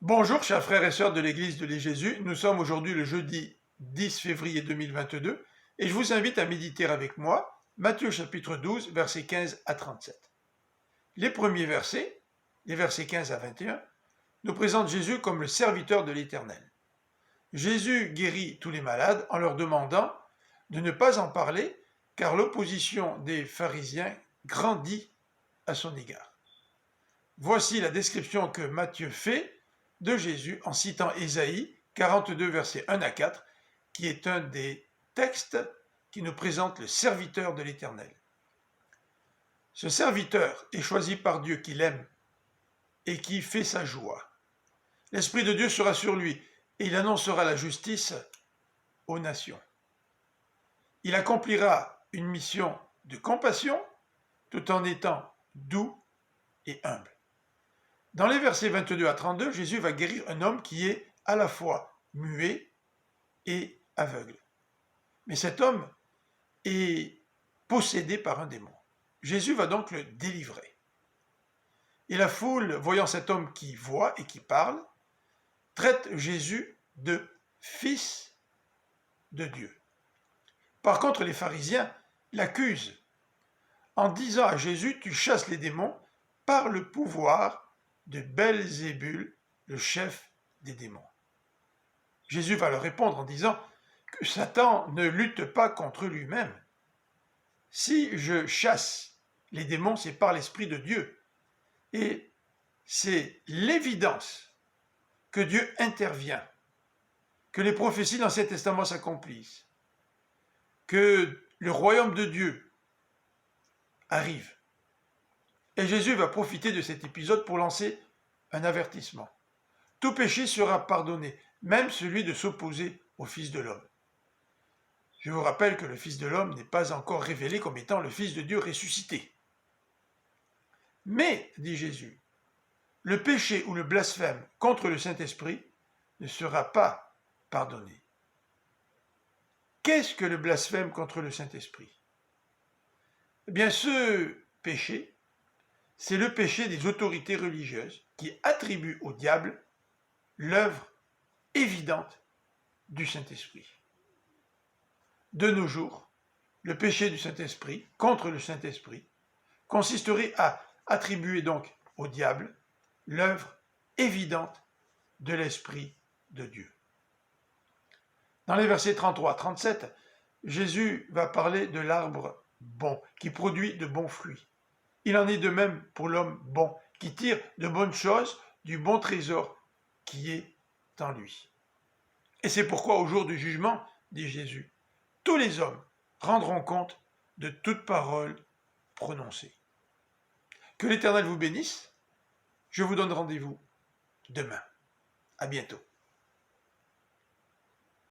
Bonjour chers frères et sœurs de l'Église de l'Est-Jésus, nous sommes aujourd'hui le jeudi 10 février 2022 et je vous invite à méditer avec moi Matthieu chapitre 12 versets 15 à 37. Les premiers versets, les versets 15 à 21, nous présentent Jésus comme le serviteur de l'Éternel. Jésus guérit tous les malades en leur demandant de ne pas en parler car l'opposition des pharisiens grandit à son égard. Voici la description que Matthieu fait de Jésus en citant Ésaïe 42 versets 1 à 4, qui est un des textes qui nous présente le serviteur de l'Éternel. Ce serviteur est choisi par Dieu qui l'aime et qui fait sa joie. L'Esprit de Dieu sera sur lui et il annoncera la justice aux nations. Il accomplira une mission de compassion tout en étant doux et humble. Dans les versets 22 à 32, Jésus va guérir un homme qui est à la fois muet et aveugle. Mais cet homme est possédé par un démon. Jésus va donc le délivrer. Et la foule, voyant cet homme qui voit et qui parle, traite Jésus de fils de Dieu. Par contre, les pharisiens l'accusent en disant à Jésus, tu chasses les démons par le pouvoir de Belzébul, le chef des démons. Jésus va leur répondre en disant que Satan ne lutte pas contre lui-même. Si je chasse les démons, c'est par l'Esprit de Dieu. Et c'est l'évidence que Dieu intervient, que les prophéties dans l'Ancien Testament s'accomplissent, que le royaume de Dieu arrive. Et Jésus va profiter de cet épisode pour lancer un avertissement. Tout péché sera pardonné, même celui de s'opposer au Fils de l'homme. Je vous rappelle que le Fils de l'homme n'est pas encore révélé comme étant le Fils de Dieu ressuscité. Mais, dit Jésus, le péché ou le blasphème contre le Saint-Esprit ne sera pas pardonné. Qu'est-ce que le blasphème contre le Saint-Esprit? Eh bien, ce péché, c'est le péché des autorités religieuses qui attribuent au diable l'œuvre évidente du Saint-Esprit. De nos jours, le péché du Saint-Esprit, contre le Saint-Esprit, consisterait à attribuer donc au diable l'œuvre évidente de l'Esprit de Dieu. Dans les versets 33 à 37, Jésus va parler de l'arbre bon, qui produit de bons fruits. Il en est de même pour l'homme bon, qui tire de bonnes choses du bon trésor qui est en lui. Et c'est pourquoi au jour du jugement, dit Jésus, tous les hommes rendront compte de toute parole prononcée. Que l'Éternel vous bénisse. Je vous donne rendez-vous demain. À bientôt.